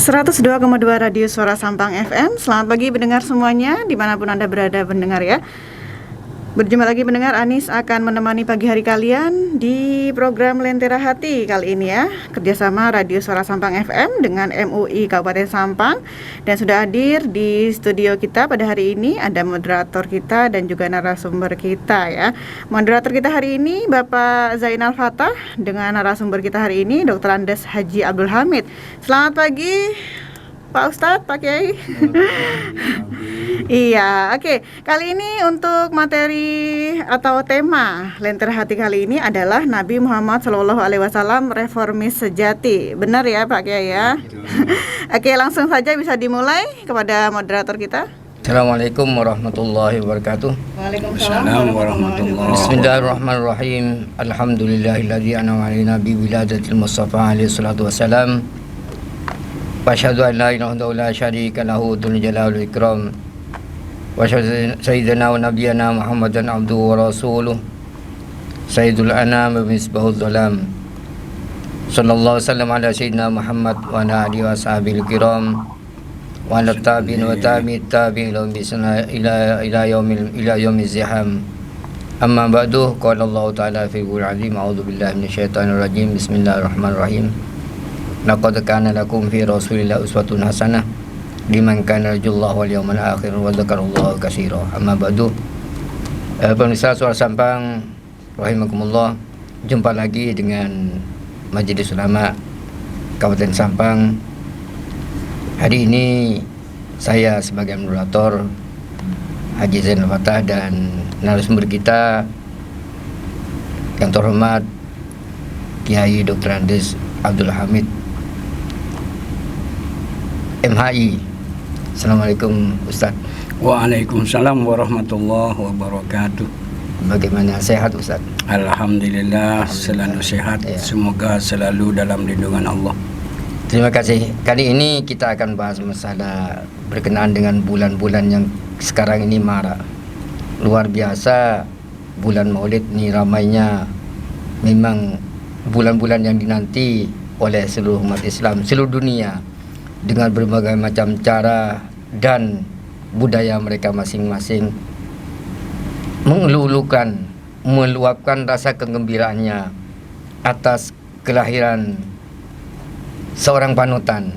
102,2 Radio Suara Sampang FM. Selamat pagi pendengar semuanya, dimanapun Anda berada pendengar ya. Berjumpa lagi pendengar, Anis akan menemani pagi hari kalian di program Lentera Hati kali ini ya, kerjasama Radio Suara Sampang FM dengan MUI Kabupaten Sampang. Dan sudah hadir di studio kita pada hari ini ada moderator kita dan juga narasumber kita ya. Moderator kita hari ini Bapak Zainal Fatah, dengan narasumber kita hari ini Dr. Andes Haji Abdul Hamid. Selamat pagi Pak Ustadz, Pak Kiai. Iya, oke. Kali ini untuk materi atau tema Lentera Hati kali ini adalah Nabi Muhammad SAW reformis sejati. Benar ya Pak Kiai ya? Oke, langsung saja bisa dimulai kepada moderator kita. Assalamualaikum warahmatullahi wabarakatuh. Waalaikumsalam warahmatullahi wabarakatuh. Bismillahirrahmanirrahim. Alhamdulillahilladzi an'ama 'alaina bi wiladatil Mustafa alaihi salatu wassalam. Wa asyhadu an la ilaha illallah la syarika lahu dzul jalali wal ikram. Wa asyhadu sayyidina wa nabiyyana Muhammadan abduhu wa rasuluh. Sayyidul anam wa misbahul dhalam. Sallallahu wasallam ala sayyidina Muhammad wa ala alihi wa sahbihi kiram. Wa ala tabi'in wa tabi'it tabi'in ila yaumiz ziham. Amma ba'du, qala Allah ta'ala fil Qur'anil azim, a'udzu billahi minasyaitonir rajim. Bismillahirrahmanirrahim. Laqad kana lakum fi Rasulillahi uswatun hasanah liman kana yarjullaha wal yawmal akhir wa dzakarallaha katsira. Amma ba'du. Pemirsa Suara Sampang rahimakumullah, jumpa lagi dengan Majelis Ulama Kabupaten Sampang. Hari ini saya sebagai moderator Haji Zainal Fatah dan narasumber kita yang terhormat Kiai Dr. Andes Abdul Hamid MHI. Assalamualaikum Ustaz. Waalaikumsalam warahmatullahi wabarakatuh. Bagaimana, sehat Ustaz? Alhamdulillah, selalu sehat ya. Semoga selalu dalam lindungan Allah. Terima kasih. Kali ini kita akan bahas masalah berkenaan dengan bulan-bulan yang sekarang ini marak. Luar biasa, bulan Maulid ini ramainya. Memang bulan-bulan yang dinanti oleh seluruh umat Islam seluruh dunia, dengan berbagai macam cara dan budaya mereka masing-masing mengelulukan, meluapkan rasa kegembiraannya atas kelahiran seorang panutan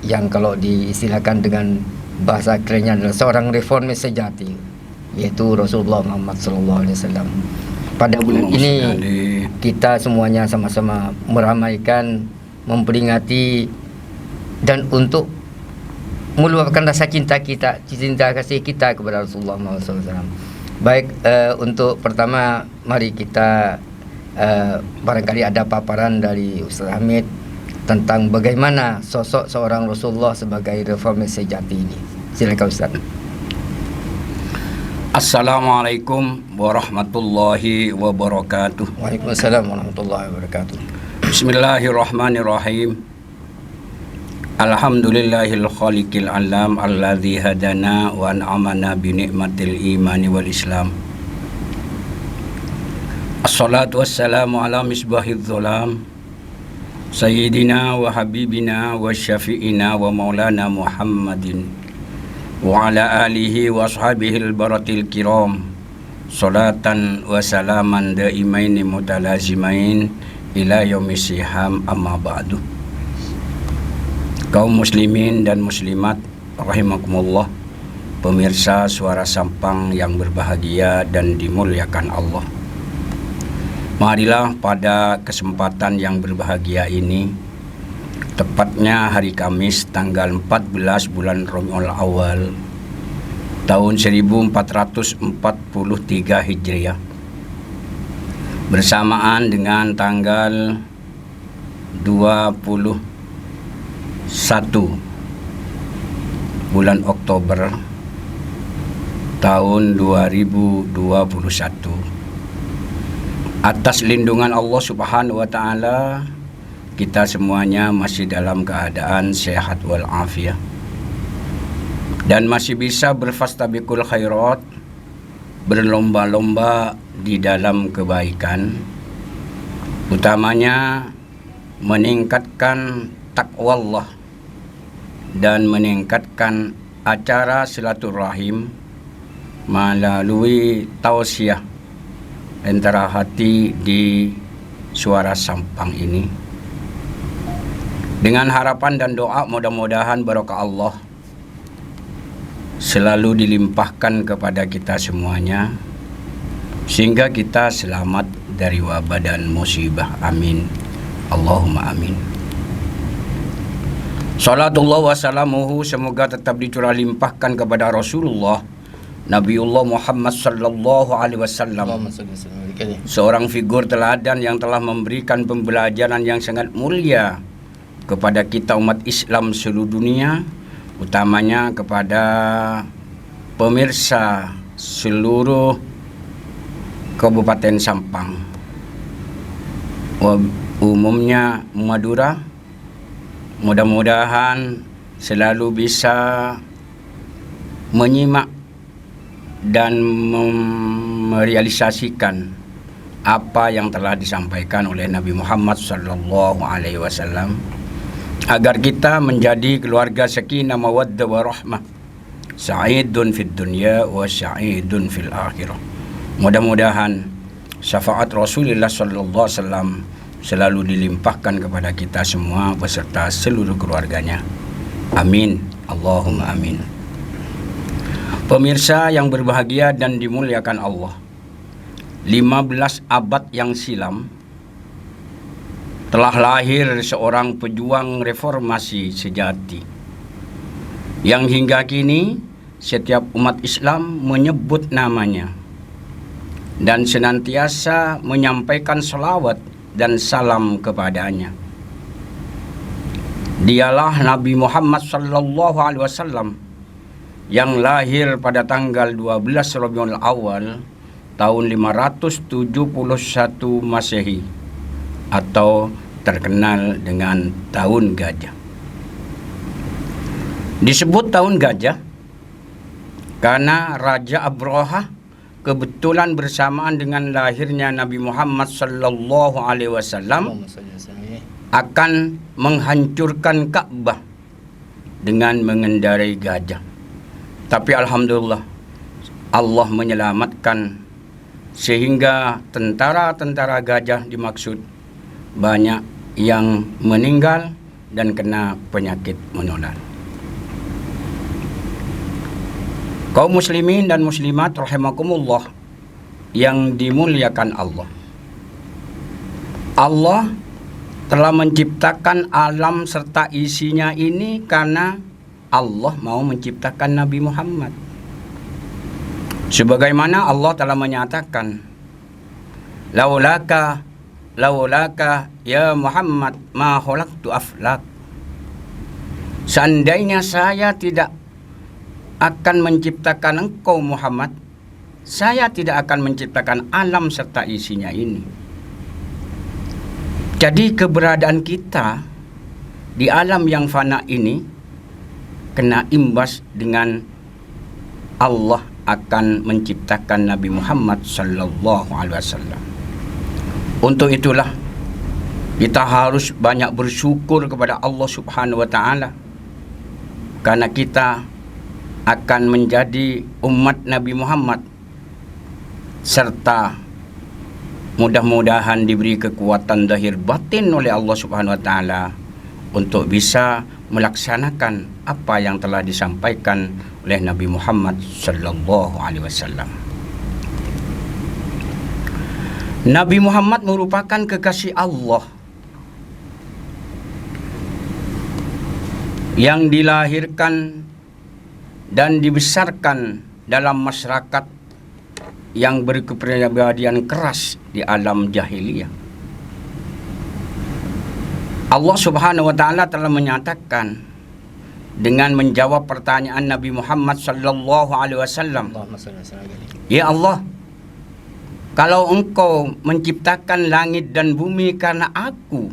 yang kalau diistilahkan dengan bahasa kerennya adalah seorang reformis sejati, yaitu Rasulullah Muhammad SAW. Pada bulan ini kita semuanya sama-sama meramaikan, memperingati dan untuk meluapkan rasa cinta kasih kita kepada Rasulullah SAW. Baik, untuk pertama mari kita barangkali ada paparan dari Ustaz Hamid tentang bagaimana sosok seorang Rasulullah sebagai reformis sejati ini. Silakan Ustaz. Assalamualaikum warahmatullahi wabarakatuh. Waalaikumsalam warahmatullahi wabarakatuh. Bismillahirrahmanirrahim. Alhamdulillahil khaliqil alam alladzi hadana wa an'amana bi ni'matil imani wal islam. Assalatu wassalamu ala misbahidz zulam sayyidina wa habibina wa syafi'ina wa maulana Muhammadin wa ala alihi wa ashabihil baratil kiram. Salatan wa salaman daimaini mutalazimain ila yaumis siham, amma ba'du. Kaum muslimin dan muslimat rahimakumullah, pemirsa Suara Sampang yang berbahagia dan dimuliakan Allah. Marilah pada kesempatan yang berbahagia ini, tepatnya hari Kamis tanggal 14 bulan Rabiul Awal tahun 1443 Hijriah, bersamaan dengan tanggal 21 bulan Oktober tahun 2021. Atas lindungan Allah Subhanahu wa taala, kita semuanya masih dalam keadaan sehat walafiat dan masih bisa berfastabiqul khairat, berlomba-lomba di dalam kebaikan, utamanya meningkatkan takwa Allah dan meningkatkan acara silaturahim melalui tausiah Lentera Hati di Suara Sampang ini. Dengan harapan dan doa mudah-mudahan barokah Allah selalu dilimpahkan kepada kita semuanya, sehingga kita selamat dari wabah dan musibah. Amin. Allahumma amin. Salatullah wassalamuhu semoga tetap dicurah limpahkan kepada Rasulullah Nabiullah Muhammad sallallahu alaihi wasallam, seorang figur teladan yang telah memberikan pembelajaran yang sangat mulia kepada kita umat Islam seluruh dunia, utamanya kepada pemirsa seluruh Kabupaten Sampang, umumnya Madura. Mudah-mudahan selalu bisa menyimak dan merealisasikan apa yang telah disampaikan oleh Nabi Muhammad sallallahu alaihi wasallam, agar kita menjadi keluarga sakinah mawaddah warahmah, sa'idun fid dunya wa sa'idun fil akhirah. Mudah-mudahan syafaat Rasulullah sallallahu alaihi wasallam selalu dilimpahkan kepada kita semua beserta seluruh keluarganya. Amin. Allahumma amin. Pemirsa yang berbahagia dan dimuliakan Allah, 15 abad yang silam telah lahir seorang pejuang reformasi sejati yang hingga kini setiap umat Islam menyebut namanya dan senantiasa menyampaikan salawat dan salam kepadanya. Dialah Nabi Muhammad sallallahu alaihi wasallam yang lahir pada tanggal 12 Rabiul Awal tahun 571 Masehi atau terkenal dengan tahun gajah. Disebut tahun gajah karena Raja Abraha kebetulan bersamaan dengan lahirnya Nabi Muhammad sallallahu alaihi wasallam akan menghancurkan Ka'bah dengan mengendarai gajah. Tapi alhamdulillah Allah menyelamatkan sehingga tentara-tentara gajah dimaksud banyak yang meninggal dan kena penyakit menular. Kaum muslimin dan muslimat rahimakumullah yang dimuliakan Allah. Allah telah menciptakan alam serta isinya ini karena Allah mau menciptakan Nabi Muhammad. Sebagaimana Allah telah menyatakan, laulaka ya Muhammad ma khalaqtu aflak. Seandainya saya tidak akan menciptakan engkau Muhammad, saya tidak akan menciptakan alam serta isinya ini. Jadi keberadaan kita di alam yang fana ini kena imbas dengan Allah akan menciptakan Nabi Muhammad sallallahu alaihi wasallam. Untuk itulah kita harus banyak bersyukur kepada Allah Subhanahu wa taala karena kita akan menjadi umat Nabi Muhammad, serta mudah-mudahan diberi kekuatan zahir batin oleh Allah Subhanahu wa taala untuk bisa melaksanakan apa yang telah disampaikan oleh Nabi Muhammad sallallahu alaihi wasallam. Nabi Muhammad merupakan kekasih Allah yang dilahirkan dan dibesarkan dalam masyarakat yang berkepribadian keras di alam jahiliyah. Allah Subhanahu wa taala telah menyatakan dengan menjawab pertanyaan Nabi Muhammad sallallahu alaihi wasallam, ya Allah, kalau engkau menciptakan langit dan bumi karena aku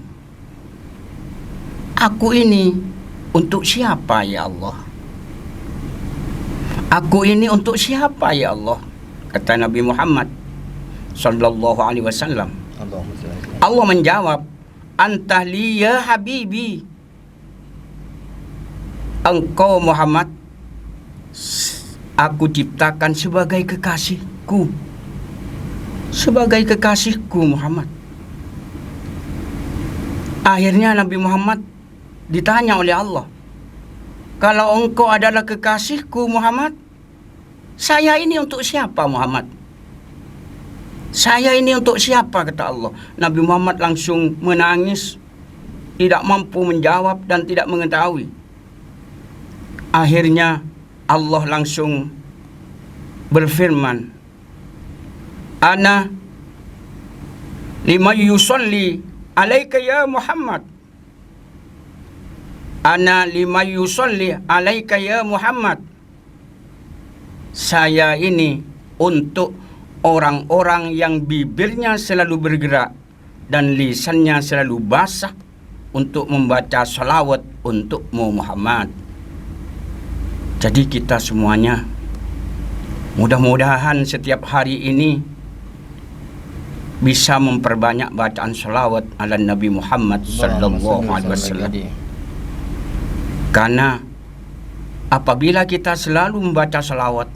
ini untuk siapa ya Allah? Aku ini untuk siapa ya Allah? Kata Nabi Muhammad sallallahu alaihi wasallam. Allah menjawab, anta li ya habibi. engkau Muhammad aku ciptakan sebagai kekasihku. Sebagai kekasihku Muhammad. Akhirnya Nabi Muhammad ditanya oleh Allah, kalau engkau adalah kekasihku Muhammad, saya ini untuk siapa Muhammad? Saya ini untuk siapa, kata Allah. Nabi Muhammad langsung menangis, tidak mampu menjawab dan tidak mengetahui. Akhirnya Allah langsung berfirman, Ana lima yusalli alaika ya Muhammad. Ana lima yusalli alaika ya Muhammad. Saya ini untuk orang-orang yang bibirnya selalu bergerak dan lisannya selalu basah untuk membaca salawat untukmu Muhammad. Jadi kita semuanya mudah-mudahan setiap hari ini bisa memperbanyak bacaan salawat ala Nabi Muhammad sallallahu alaihi wasallam. Karena apabila kita selalu membaca salawat,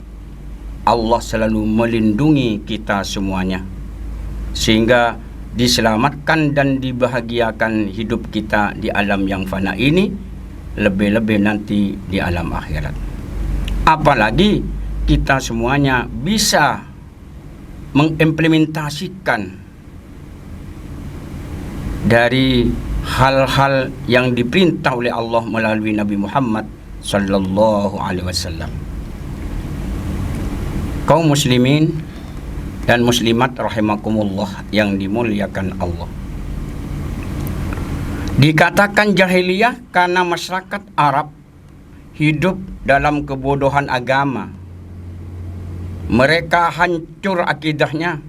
Allah selalu melindungi kita semuanya, sehingga diselamatkan dan dibahagiakan hidup kita di alam yang fana ini, lebih-lebih nanti di alam akhirat. Apalagi kita semuanya bisa mengimplementasikan dari hal-hal yang diperintah oleh Allah melalui Nabi Muhammad sallallahu alaihi wasallam. Kaum muslimin dan muslimat rahimakumullah yang dimuliakan Allah. Dikatakan jahiliyah karena masyarakat Arab hidup dalam kebodohan agama. Mereka hancur akidahnya,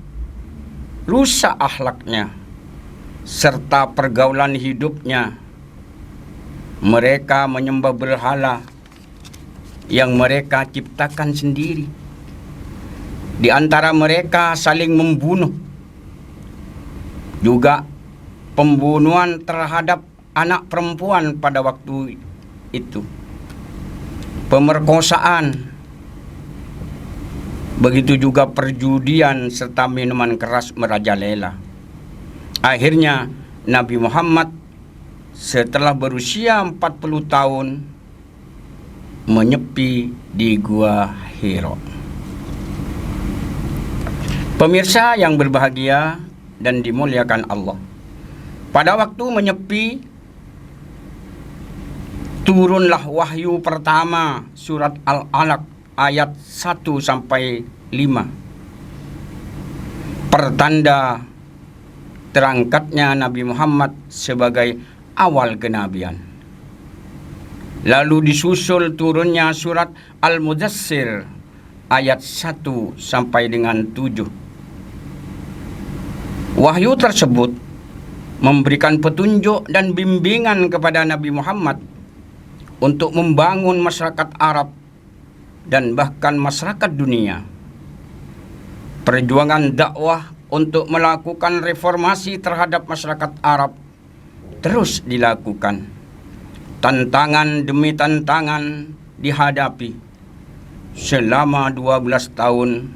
rusak akhlaknya, serta pergaulan hidupnya. Mereka menyembah berhala yang mereka ciptakan sendiri. Di antara mereka saling membunuh. Juga pembunuhan terhadap anak perempuan pada waktu itu. Pemerkosaan. Begitu juga perjudian serta minuman keras merajalela. Akhirnya Nabi Muhammad setelah berusia 40 tahun menyepi di Gua Hira. Pemirsa yang berbahagia dan dimuliakan Allah, pada waktu menyepi turunlah wahyu pertama surat Al-Alaq ayat 1 sampai 5. Pertanda terangkatnya Nabi Muhammad sebagai awal kenabian. Lalu disusul turunnya surat Al-Mudaththir ayat 1 sampai dengan 7. Wahyu tersebut memberikan petunjuk dan bimbingan kepada Nabi Muhammad untuk membangun masyarakat Arab dan bahkan masyarakat dunia. Perjuangan dakwah untuk melakukan reformasi terhadap masyarakat Arab terus dilakukan. Tantangan demi tantangan dihadapi selama 12 tahun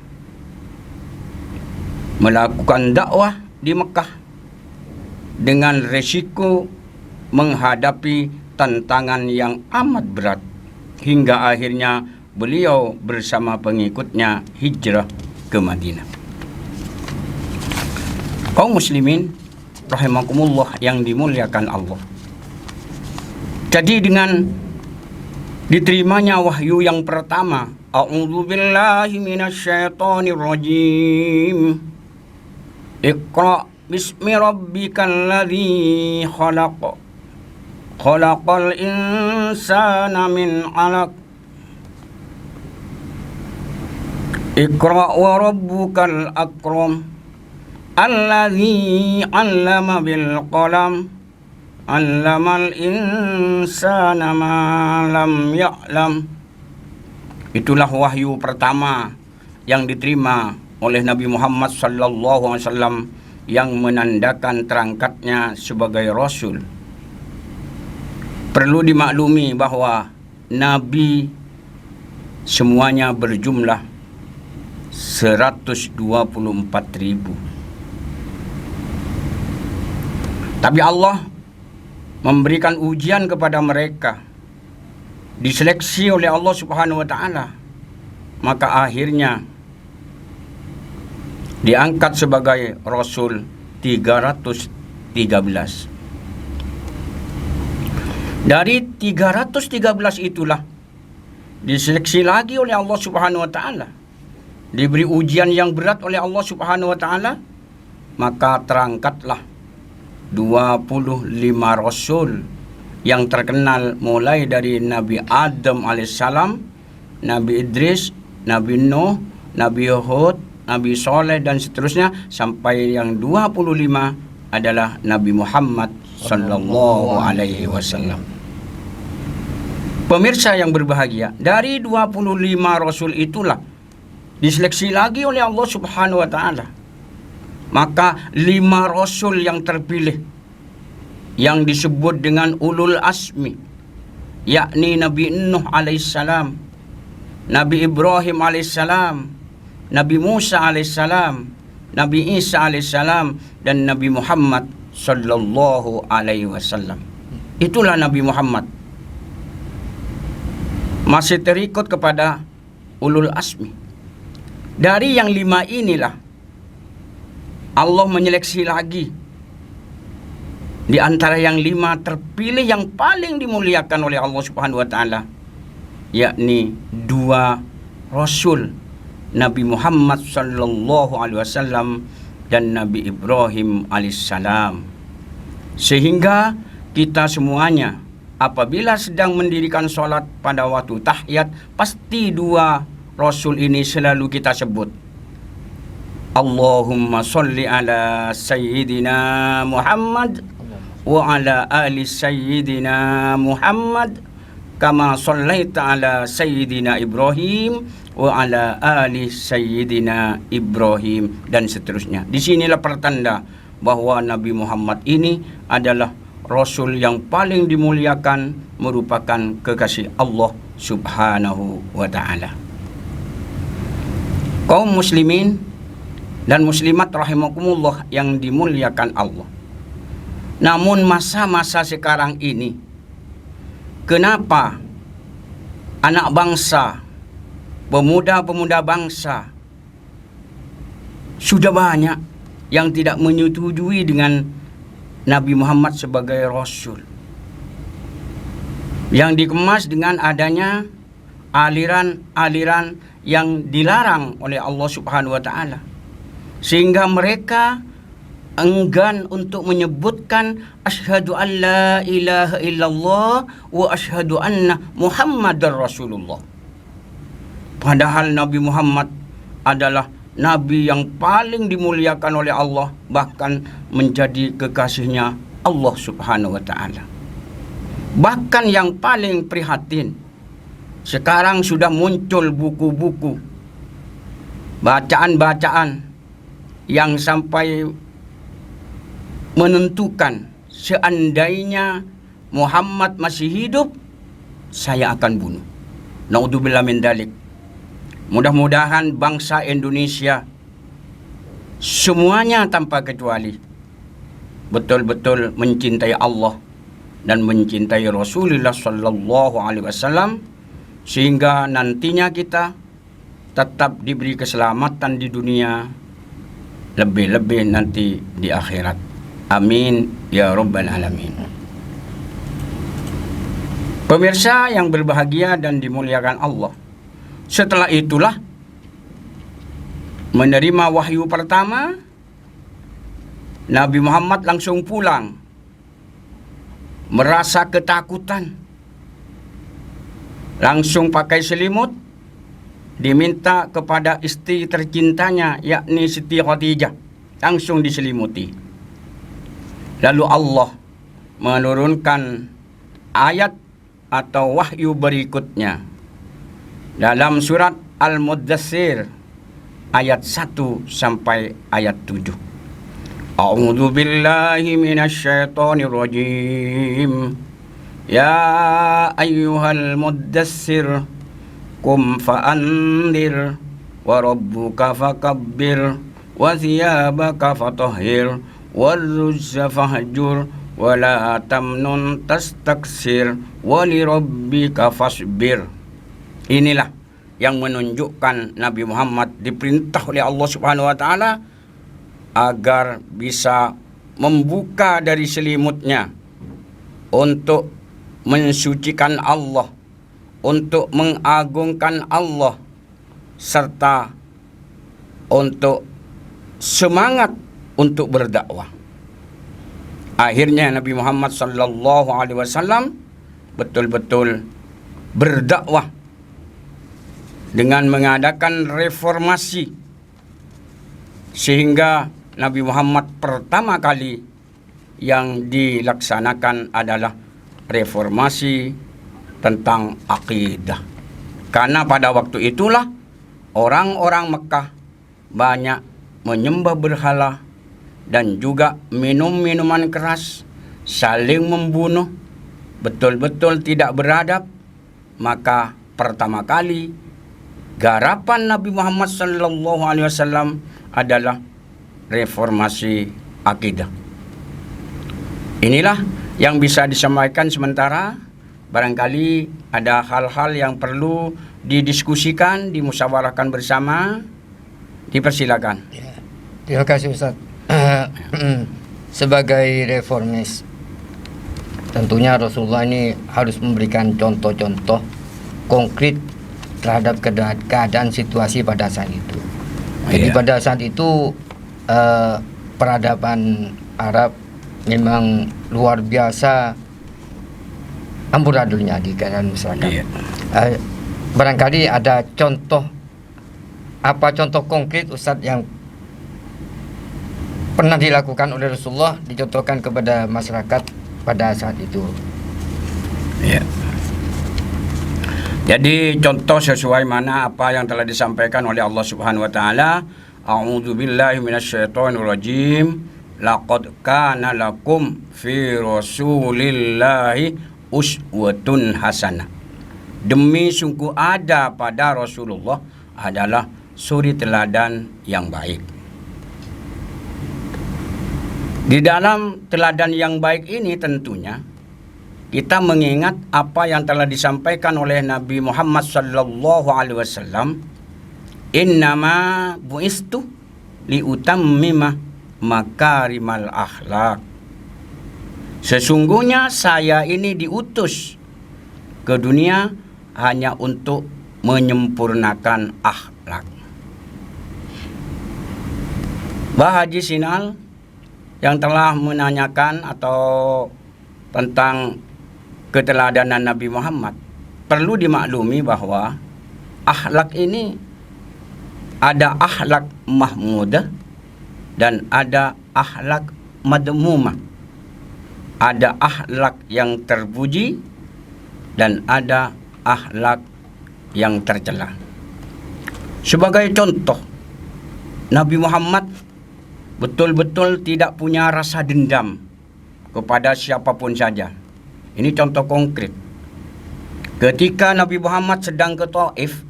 melakukan dakwah di Mekah dengan resiko menghadapi tantangan yang amat berat, hingga akhirnya beliau bersama pengikutnya hijrah ke Madinah. Kaum muslimin rahimakumullah yang dimuliakan Allah. Jadi dengan diterimanya wahyu yang pertama, a'udzubillahi minasyaitonir rajim. Iqra bismi rabbikal ladzi khalaq. Khalaqal insana min 'alaq. Iqra wa rabbukal akram. Alladzi 'allama bil qalam. 'Allamal insana ma lam ya'lam. Itulah wahyu pertama yang diterima oleh Nabi Muhammad sallallahu alaihi wasallam yang menandakan terangkatnya sebagai rasul. Perlu dimaklumi bahwa nabi semuanya berjumlah 124.000. Tapi Allah memberikan ujian kepada mereka, diseleksi oleh Allah Subhanahu wa taala, maka akhirnya diangkat sebagai Rasul 313. Dari 313 itulah diseleksi lagi oleh Allah Subhanahu wa taala, diberi ujian yang berat oleh Allah Subhanahu wa taala, maka terangkatlah 25 Rasul yang terkenal, mulai dari Nabi Adam alaihissalam, Nabi Idris, Nabi Nuh, Nabi Hud, Nabi Soleh, dan seterusnya, sampai yang 25 adalah Nabi Muhammad sallallahu alaihi wasallam. Pemirsa yang berbahagia, dari 25 Rasul itulah diseleksi lagi oleh Allah Subhanahu wa taala. Maka 5 Rasul yang terpilih, yang disebut dengan ulul asmi, yakni Nabi Nuh alaihissalam, Nabi Ibrahim alaihissalam, Nabi Musa alaihissalam, Nabi Isa alaihissalam, dan Nabi Muhammad sallallahu alaihi wasallam. Itulah Nabi Muhammad. Masih terikut kepada ulul asmi. Dari yang 5 inilah Allah menyeleksi lagi di antara yang 5 terpilih yang paling dimuliakan oleh Allah Subhanahu wa taala, yakni 2 Rasul, Nabi Muhammad sallallahu alaihi wasallam dan Nabi Ibrahim alaihissalam. Sehingga kita semuanya apabila sedang mendirikan sholat pada waktu tahiyat, pasti 2 Rasul ini selalu kita sebut. Allahumma sholli ala Sayyidina Muhammad wa ala ali Sayyidina Muhammad kama shallaita ala Sayyidina Ibrahim wa ala ali Sayyidina Ibrahim, dan seterusnya. Disinilah pertanda bahwa Nabi Muhammad ini adalah Rasul yang paling dimuliakan, merupakan kekasih Allah Subhanahu wa ta'ala. Kaum muslimin dan muslimat rahimakumullah yang dimuliakan Allah. Namun masa-masa sekarang ini, kenapa anak bangsa, pemuda-pemuda bangsa sudah banyak yang tidak menyetujui dengan Nabi Muhammad sebagai Rasul, yang dikemas dengan adanya aliran-aliran yang dilarang oleh Allah Subhanahu wa taala, sehingga mereka enggan untuk menyebutkan asyhadu an la ilaha illallah wa asyhadu anna Muhammadar Rasulullah. Padahal Nabi Muhammad adalah Nabi yang paling dimuliakan oleh Allah, bahkan menjadi kekasihnya Allah Subhanahu wa ta'ala. Bahkan yang paling prihatin, sekarang sudah muncul buku-buku, bacaan-bacaan yang sampai menentukan seandainya Muhammad masih hidup, saya akan bunuh. Naudzubillah min dzalik. Mudah-mudahan bangsa Indonesia semuanya tanpa kecuali betul-betul mencintai Allah dan mencintai Rasulullah sallallahu alaihi wasallam, sehingga nantinya kita tetap diberi keselamatan di dunia, lebih-lebih nanti di akhirat. Amin ya rabbal alamin. Pemirsa yang berbahagia dan dimuliakan Allah, setelah itulah menerima wahyu pertama, Nabi Muhammad langsung pulang, merasa ketakutan, langsung pakai selimut, diminta kepada istri tercintanya yakni Siti Khadijah, langsung diselimuti. Lalu Allah menurunkan ayat atau wahyu berikutnya dalam surat Al-Muddatsir ayat 1 sampai ayat 7. A'udzu billahi minasyaitonir rajim. Ya ayyuhal muddassir qum fa'andir wa rabbuka fakabbir wa thiyabaka fatahhir warrujza fahjur wa la tamnun tastaksir wa li rabbika fasbir. Inilah yang menunjukkan Nabi Muhammad diperintah oleh Allah Subhanahu wa taala agar bisa membuka dari selimutnya untuk mensucikan Allah, untuk mengagungkan Allah, serta untuk semangat untuk berdakwah. Akhirnya Nabi Muhammad sallallahu alaihi wasallam betul-betul berdakwah dengan mengadakan reformasi, sehingga Nabi Muhammad pertama kali yang dilaksanakan adalah reformasi tentang akidah. Karena pada waktu itulah orang-orang Mekah banyak menyembah berhala dan juga minum minuman keras, saling membunuh, betul-betul tidak beradab. Maka pertama kali garapan Nabi Muhammad SAW adalah reformasi akidah. Inilah yang bisa disampaikan sementara. Barangkali ada hal-hal yang perlu didiskusikan, dimusyawarahkan bersama. Dipersilakan. Ya, terima kasih Ustaz. Sebagai reformis, tentunya Rasulullah ini harus memberikan contoh-contoh konkret terhadap keadaan situasi pada saat itu. Jadi pada saat itu peradaban Arab memang luar biasa amburadulnya di keadaan masyarakat. Barangkali ada contoh, apa contoh konkret Ustadz yang pernah dilakukan oleh Rasulullah, dicontohkan kepada masyarakat pada saat itu. Ya. Jadi contoh sesuai mana apa yang telah disampaikan oleh Allah Subhanahu wa taala. A'udzubillahi minasyaitonirrajim. Laqad kana lakum fi rasulillahi uswatun hasanah. Demi sungguh ada pada Rasulullah adalah suri teladan yang baik. Di dalam teladan yang baik ini tentunya kita mengingat apa yang telah disampaikan oleh Nabi Muhammad sallallahu alaihi wasallam, innama buistu liutammima makarimal akhlak. Sesungguhnya saya ini diutus ke dunia hanya untuk menyempurnakan akhlak. Bah Haji Sinal yang telah menanyakan atau tentang keteladanan Nabi Muhammad, perlu dimaklumi bahwa akhlak ini ada akhlak mahmudah dan ada akhlak madmumah. Ada akhlak yang terpuji dan ada akhlak yang tercela. Sebagai contoh, Nabi Muhammad betul-betul tidak punya rasa dendam kepada siapapun saja. Ini contoh konkret. Ketika Nabi Muhammad sedang ke Taif,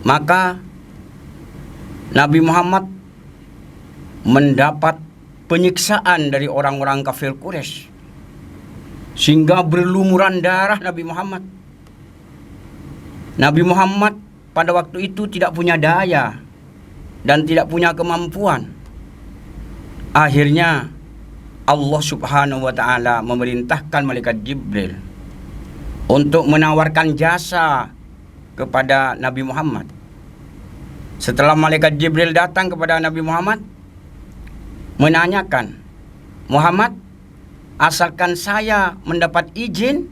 maka Nabi Muhammad mendapat penyiksaan dari orang-orang kafir Quraisy, sehingga berlumuran darah Nabi Muhammad. Nabi Muhammad pada waktu itu tidak punya daya dan tidak punya kemampuan. Akhirnya Allah Subhanahu wa taala memerintahkan malaikat Jibril untuk menawarkan jasa kepada Nabi Muhammad. Setelah malaikat Jibril datang kepada Nabi Muhammad menanyakan, Muhammad, asalkan saya mendapat izin,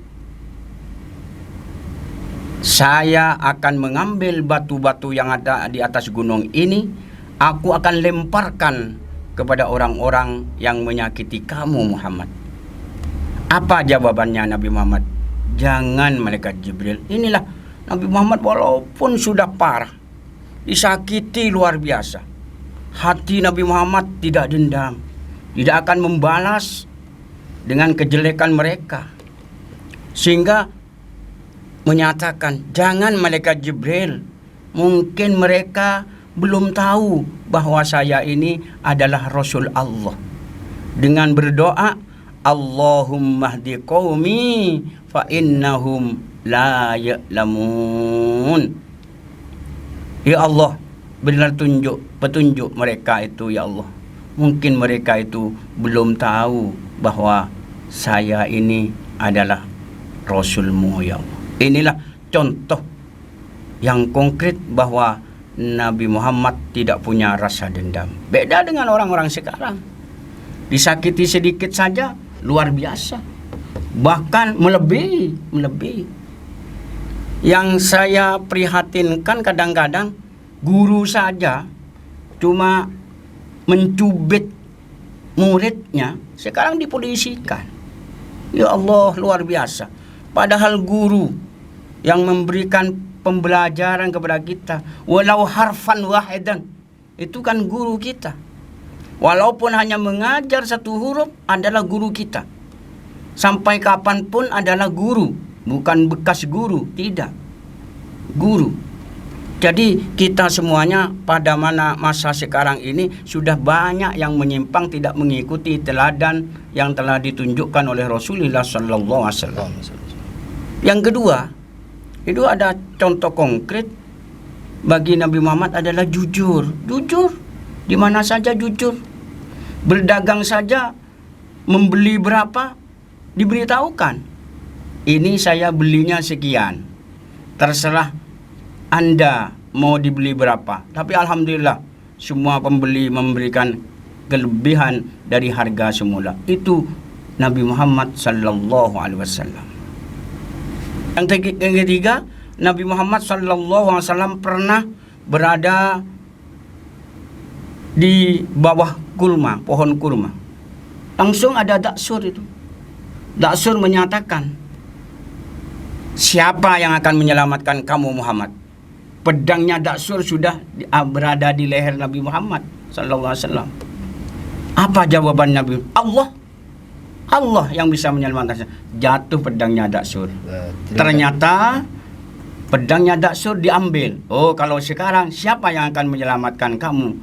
saya akan mengambil batu-batu yang ada di atas gunung ini, aku akan lemparkan kepada orang-orang yang menyakiti kamu, Muhammad. Apa jawabannya Nabi Muhammad? Jangan malaikat Jibril. Inilah Nabi Muhammad walaupun sudah parah, disakiti luar biasa, hati Nabi Muhammad tidak dendam, tidak akan membalas dengan kejelekan mereka. Sehingga menyatakan, jangan malaikat Jibril, mungkin mereka belum tahu bahwa saya ini adalah Rasul Allah. Dengan berdoa, Allahumma hdi qaumi fa innahum la ya'lamun. Ya Allah, berilah petunjuk mereka itu ya Allah. Mungkin mereka itu belum tahu bahwa saya ini adalah Rasulmu ya Allah. Inilah contoh yang konkret bahwa Nabi Muhammad tidak punya rasa dendam. Beda dengan orang-orang sekarang. Disakiti sedikit saja luar biasa. Bahkan melebihi. Yang saya prihatinkan kadang-kadang guru saja cuma mencubit muridnya, sekarang dipolisikan. Ya Allah, luar biasa. Padahal guru yang memberikan pembelajaran kepada kita, walau harfan wahidan, itu kan guru kita. Walaupun hanya mengajar satu huruf adalah guru kita. Sampai kapanpun adalah guru, bukan bekas guru, tidak. Guru. Jadi kita semuanya pada masa sekarang ini sudah banyak yang menyimpang, tidak mengikuti teladan yang telah ditunjukkan oleh Rasulullah sallallahu alaihi wasallam. Yang kedua, itu ada contoh konkret bagi Nabi Muhammad adalah jujur. Jujur, di mana saja jujur. Berdagang saja, membeli berapa, diberitahukan. Ini saya belinya sekian. Terserah Anda mau dibeli berapa. Tapi alhamdulillah, semua pembeli memberikan kelebihan dari harga semula. Itu Nabi Muhammad sallallahu alaihi wasallam. Yang ketiga, Nabi Muhammad SAW pernah berada di bawah pohon kurma. Langsung ada daksur itu. Daksur menyatakan, siapa yang akan menyelamatkan kamu Muhammad? Pedangnya daksur sudah berada di leher Nabi Muhammad SAW. Apa jawaban Nabi? Allah yang bisa menyelamatkan. Jatuh pedangnya daksur. Ternyata pedangnya daksur diambil. Oh, kalau sekarang siapa yang akan menyelamatkan kamu?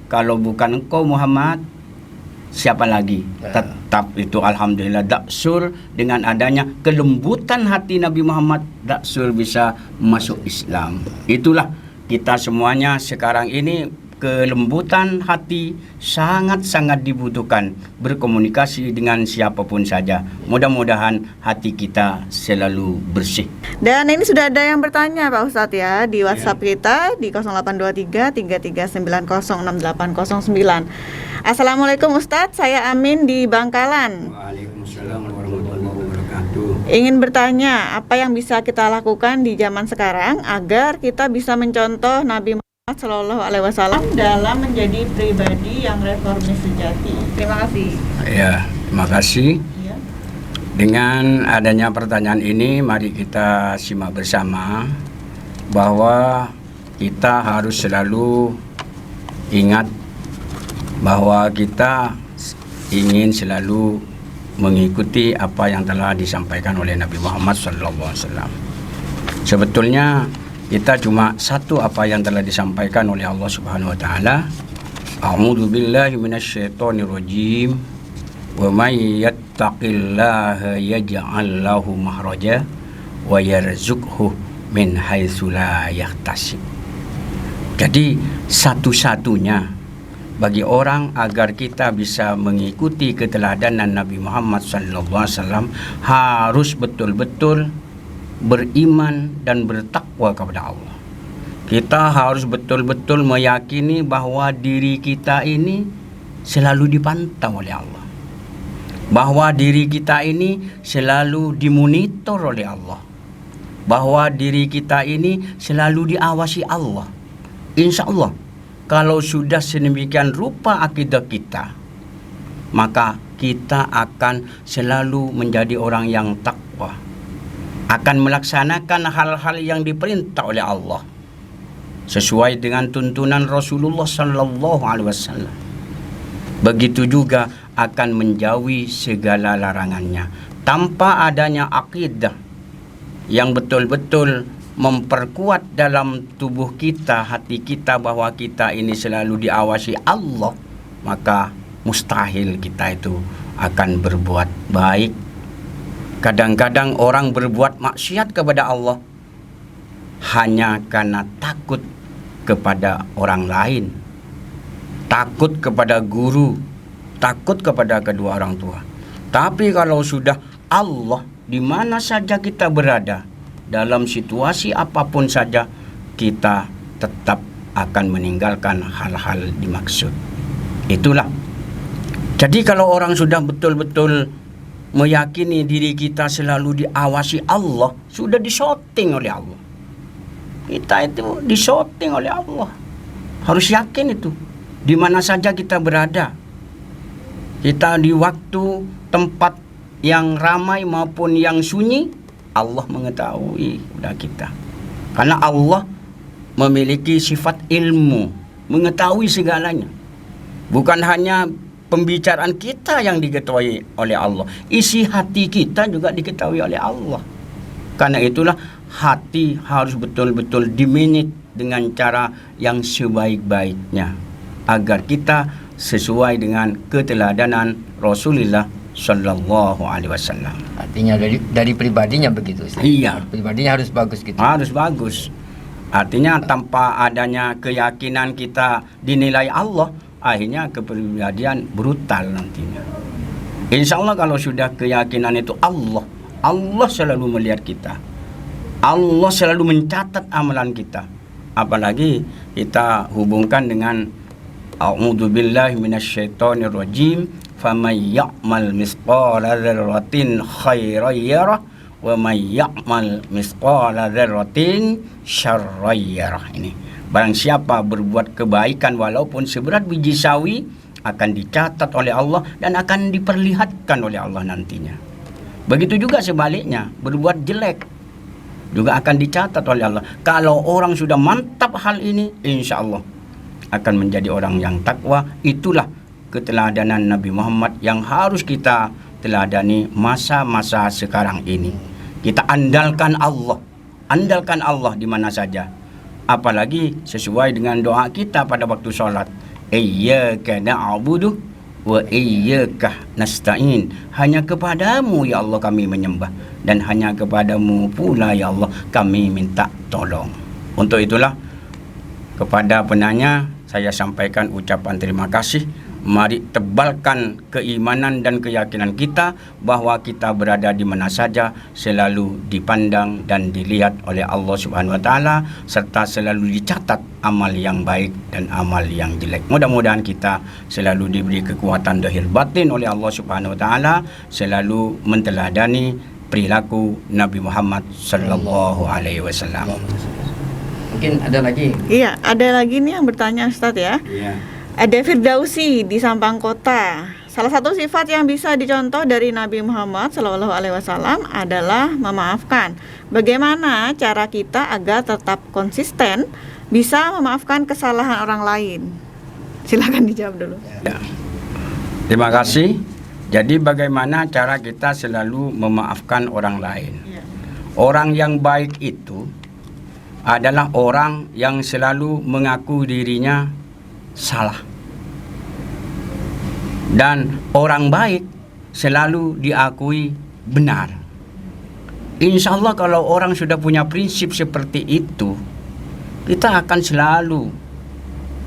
Kalau bukan engkau Muhammad, siapa lagi? Tetap itu alhamdulillah daksur, dengan adanya kelembutan hati Nabi Muhammad, daksur bisa masuk Islam. Itulah kita semuanya sekarang ini, kelembutan hati sangat-sangat dibutuhkan, berkomunikasi dengan siapapun saja. Mudah-mudahan hati kita selalu bersih. Dan ini sudah ada yang bertanya Pak Ustadz ya di WhatsApp kita di 0823 33906809. Assalamualaikum Ustadz, saya Amin di Bangkalan. Waalaikumsalam warahmatullahi wabarakatuh. Ingin bertanya, apa yang bisa kita lakukan di zaman sekarang agar kita bisa mencontoh Nabi Sallallahu Alaihi Wasallam dalam menjadi pribadi yang reformis sejati. Terima kasih. Ya, terima kasih. Ya. Dengan adanya pertanyaan ini, mari kita simak bersama bahwa kita harus selalu ingat bahwa kita ingin selalu mengikuti apa yang telah disampaikan oleh Nabi Muhammad SAW. Sebetulnya kita cuma satu apa yang telah disampaikan oleh Allah Subhanahu wa taala. A'udzu billahi minasyaitonir rajim. Wa may yattaqillaha yaj'al lahu makhraja wa yarzuqhu min haitsu la yahtasib. Jadi satu-satunya bagi orang agar kita bisa mengikuti keteladanan Nabi Muhammad SAW harus betul-betul beriman dan bertakwa kepada Allah. Kita harus betul-betul meyakini bahwa diri kita ini selalu dipantau oleh Allah, bahwa diri kita ini selalu dimonitor oleh Allah, bahwa diri kita ini selalu diawasi Allah. Insya Allah, kalau sudah sedemikian rupa akidah kita, maka kita akan selalu menjadi orang yang takwa, akan melaksanakan hal-hal yang diperintah oleh Allah sesuai dengan tuntunan Rasulullah sallallahu alaihi wasallam. Begitu juga akan menjauhi segala larangannya. tanpa adanya akidah yang betul-betul memperkuat dalam tubuh kita, hati kita, bahwa kita ini selalu diawasi Allah, maka mustahil kita itu akan berbuat baik. Kadang-kadang orang berbuat maksiat kepada Allah hanya karena takut kepada orang lain, takut kepada guru, takut kepada kedua orang tua. Tapi kalau sudah Allah, di mana saja kita berada, dalam situasi apapun saja, kita tetap akan meninggalkan hal-hal dimaksud. Itulah. Jadi kalau orang sudah betul-betul meyakini diri kita selalu diawasi Allah, sudah disorting oleh Allah. Kita itu disorting oleh Allah. Harus yakin itu. Di mana saja kita berada, kita di waktu, tempat yang ramai maupun yang sunyi, Allah mengetahui sudah kita. Karena Allah memiliki sifat ilmu, mengetahui segalanya. Bukan hanya pembicaraan kita yang diketahui oleh Allah, isi hati kita juga diketahui oleh Allah. Karena itulah hati harus betul-betul dimanage dengan cara yang sebaik-baiknya, agar kita sesuai dengan keteladanan Rasulullah Sallallahu Alaihi Wasallam. Artinya dari pribadinya begitu, Ustaz. Iya. Pribadinya harus bagus gitu. Harus bagus. Artinya tanpa adanya keyakinan kita dinilai Allah, akhirnya kepribadian brutal nantinya. Insya Allah kalau sudah keyakinan itu Allah selalu melihat kita, Allah selalu mencatat amalan kita. Apalagi kita hubungkan dengan a'udzubillahi minasyaitonirrajim, faman ya'mal misqala dzarratin khairan yarah wa may ya'mal misqala dzarratin syarran yarah. Ini barang siapa berbuat kebaikan walaupun seberat biji sawi, akan dicatat oleh Allah dan akan diperlihatkan oleh Allah nantinya. Begitu juga sebaliknya, berbuat jelek juga akan dicatat oleh Allah. Kalau orang sudah mantap hal ini, insya Allah akan menjadi orang yang takwa. Itulah keteladanan Nabi Muhammad yang harus kita teladani masa-masa sekarang ini. Kita andalkan Allah di mana saja. Apalagi sesuai dengan doa kita pada waktu sholat, iyyaka na'budu wa iyyaka nasta'in. Hanya kepadamu ya Allah kami menyembah, dan hanya kepadamu pula ya Allah kami minta tolong. Untuk itulah kepada penanya saya sampaikan ucapan terima kasih. Mari tebalkan keimanan dan keyakinan kita bahwa kita berada di mana saja selalu dipandang dan dilihat oleh Allah Subhanahu wa taala, serta selalu dicatat amal yang baik dan amal yang jelek. Mudah-mudahan kita selalu diberi kekuatan zahir batin oleh Allah Subhanahu wa taala, selalu menteladani perilaku Nabi Muhammad sallallahu alaihi wasallam. Mungkin ada lagi. Iya, ada lagi nih yang bertanya, Ustadz ya. Iya. Ada Firdausi di Sampang Kota. Salah satu sifat yang bisa dicontoh dari Nabi Muhammad Shallallahu Alaihi Wasallam adalah memaafkan. Bagaimana cara kita agar tetap konsisten bisa memaafkan kesalahan orang lain? Silakan dijawab dulu. Ya. Terima kasih. Jadi bagaimana cara kita selalu memaafkan orang lain? Ya. Orang yang baik itu adalah orang yang selalu mengaku dirinya salah, dan orang baik selalu diakui benar. Insya Allah kalau orang sudah punya prinsip seperti itu, kita akan selalu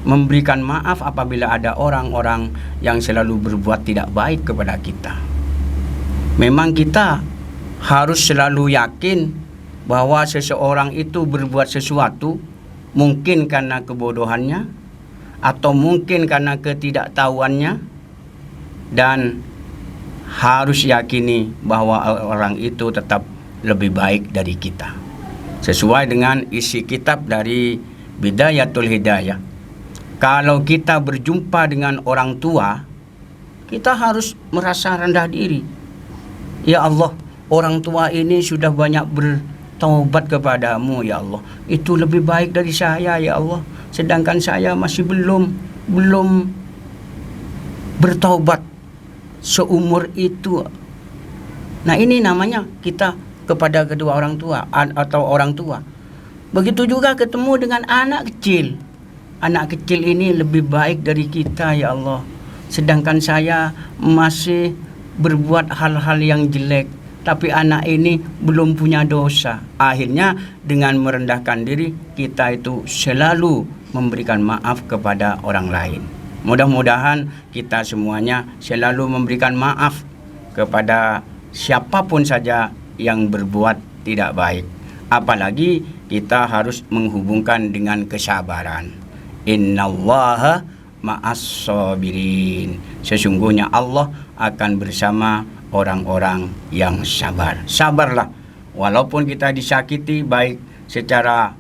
memberikan maaf apabila ada orang-orang yang selalu berbuat tidak baik kepada kita. Memang kita harus selalu yakin bahwa seseorang itu berbuat sesuatu mungkin karena kebodohannya atau mungkin karena ketidaktahuannya, dan harus yakini bahwa orang itu tetap lebih baik dari kita. Sesuai dengan isi kitab dari Bidayatul Hidayah, kalau kita berjumpa dengan orang tua, kita harus merasa rendah diri. Ya Allah, orang tua ini sudah banyak bertaubat kepadamu ya Allah, itu lebih baik dari saya ya Allah, sedangkan saya masih belum bertaubat. Seumur itu Nah, ini namanya kita kepada kedua orang tua atau orang tua. Begitu juga ketemu dengan anak kecil. Anak kecil ini lebih baik dari kita, ya Allah. Sedangkan saya masih berbuat hal-hal yang jelek, tapi anak ini belum punya dosa. Akhirnya dengan merendahkan diri, kita itu selalu memberikan maaf kepada orang lain. Mudah-mudahan kita semuanya selalu memberikan maaf kepada siapapun saja yang berbuat tidak baik. Apalagi kita harus menghubungkan dengan kesabaran. Innallaha ma'as sabirin. Sesungguhnya Allah akan bersama orang-orang yang sabar. Sabarlah, walaupun kita disakiti baik secara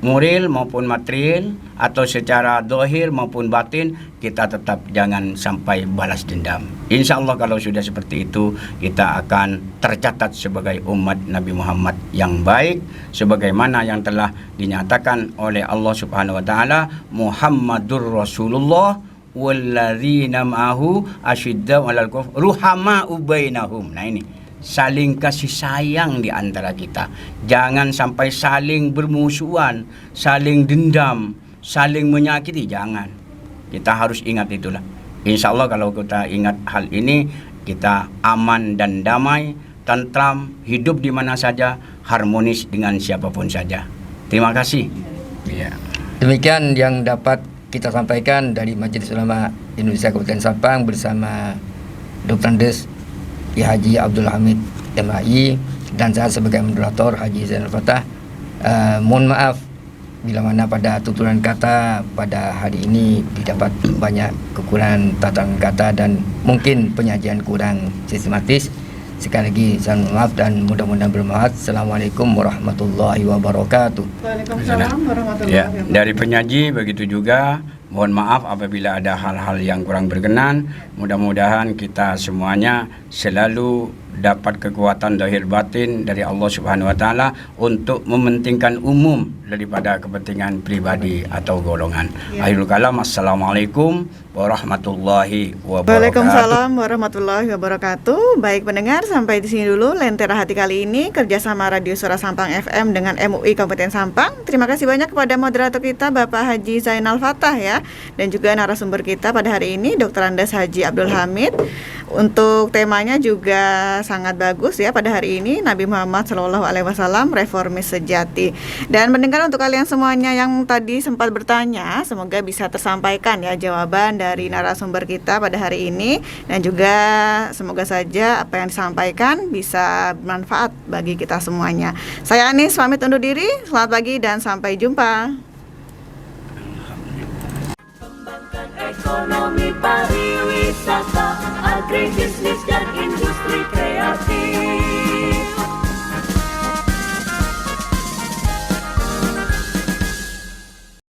moral maupun material atau secara zahir maupun batin, kita tetap jangan sampai balas dendam. Insya Allah kalau sudah seperti itu, kita akan tercatat sebagai umat Nabi Muhammad yang baik, sebagaimana yang telah dinyatakan oleh Allah Subhanahu wa taala, Muhammadur Rasulullah walladzina ma'ahu asyiddau 'alal kufar ruhama'u bainahum. Nah, ini saling kasih sayang di antara kita. Jangan sampai saling bermusuhan, saling dendam, saling menyakiti. Jangan. Kita harus ingat itulah. Insya Allah kalau kita ingat hal ini, kita aman dan damai, tentram, hidup di mana saja, harmonis dengan siapapun saja. Terima kasih. Ya. Demikian yang dapat kita sampaikan dari Majelis Ulama Indonesia Kabupaten Sampang bersama Dr. Andes Ya Haji Abdul Hamid MHI dan saya sebagai moderator Haji Zainal Fatah. Mohon maaf bila mana pada tuturan kata pada hari ini didapat banyak kekurangan tatanan kata dan mungkin penyajian kurang sistematis. Sekali lagi saya mohon maaf dan mudah-mudahan bermanfaat. Assalamualaikum warahmatullahi wabarakatuh. Waalaikumsalam warahmatullahi Ya, wabarakatuh. dari penyaji begitu juga. Mohon maaf apabila ada hal-hal yang kurang berkenan. Mudah-mudahan kita semuanya selalu dapat kekuatan zahir batin dari Allah Subhanahu wa taala untuk mementingkan umum daripada kepentingan pribadi atau golongan. Ya. Akhirul kalam, assalamualaikum warahmatullahi wabarakatuh. Waalaikumsalam warahmatullahi wabarakatuh. Baik pendengar, sampai di sini dulu Lentera Hati kali ini kerjasama Radio Suara Sampang FM dengan MUI Kabupaten Sampang. Terima kasih banyak kepada moderator kita Bapak Haji Zainal Fatah ya, dan juga narasumber kita pada hari ini Dr. Andes Haji Abdul Hamid. Untuk temanya juga sangat bagus ya pada hari ini, Nabi Muhammad SAW reformis sejati. Dan mendengar untuk kalian semuanya yang tadi sempat bertanya, semoga bisa tersampaikan ya jawaban dari narasumber kita pada hari ini, dan juga semoga saja apa yang disampaikan bisa bermanfaat bagi kita semuanya. Saya Anis pamit undur diri, selamat pagi dan sampai jumpa. Ekonomi pariwisata, agribisnis dan industri kreatif.